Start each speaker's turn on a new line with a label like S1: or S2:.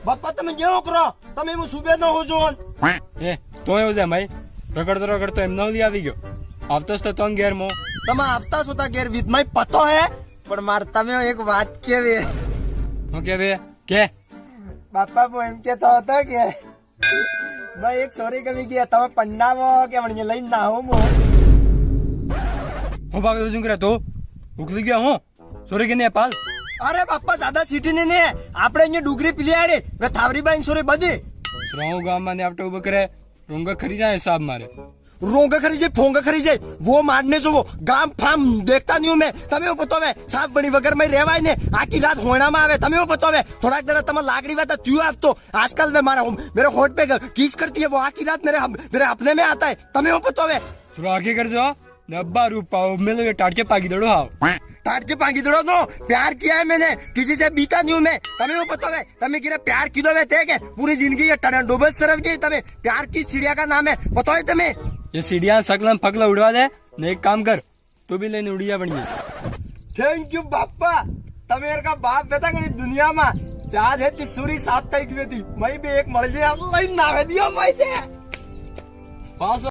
S1: બાપા તમે જેવો કરો તમે હું સુબે ન હો જો
S2: એ તો એવું છે ભાઈ રગડતો એમ નવલી આવી ગયો આવતો જ તો તંગ ઘેર મો
S1: તમે આવતા છો તા ઘેર વિધમાઈ પતો હે પણ માર તમે એક વાત કેવી
S2: હું કે બે કે
S1: બાપા હું એમ કેતો હતો કે ભાઈ એક સોરી કમી ગયા તમે પન્નાવો કે મને લઈને ના હું
S2: ભાગ શું કરે તો ઉકલી ગયા હું સોરી કે ને પાલ
S1: અરે બાપા દાદા સિટી ને ને આપણે અહીંયા ડુગરી પીલિયાડે મે થાવરી બાઈ સોરી બધી
S2: શ્રાવ ગામ માં ને આપટે ઉભો કરે રોંગા ખરી જાય હિસાબ મારે
S1: रोंग खरी जाए फोंग खरी जाए वो मारने से वो गाम फाम देखता नहीं हूँ मैं तमें पतो है साफ बनी वगर में रेवाय ने आखी रात होना में आवे तमें पतो है थोड़ा देर तम लाकड़ी बात तू आप तो आजकल में मारा मेरे होठ पे किस करती है वो आखी रात मेरे अपने में आता है तमें पतो है
S2: थोड़ा आगे कर जो डब्बा रूपा मिलो ये टाट के पागी दड़ो हाव
S1: टाट के पागी दड़ो तो प्यार किया है मैंने किसी से बीता नहीं हूँ मैं तमें पतो है तमें किरा प्यार किदो में थे के पूरी जिंदगी ये डोबल सरफ गई तमें प्यार की चिड़िया का नाम है पतो है तमें
S2: ये सीढ़ियां सकलम फकला उड़वा दे ने एक काम कर तू भी लेने उड़िया बनिए
S1: थैंक यू बापा तमेर का बाप बेटा कहीं दुनिया में आज है तिसूरी 7 तारीख में थी मैं भी एक मर जाए अल्लाह नावे दिया मैं दे
S2: 500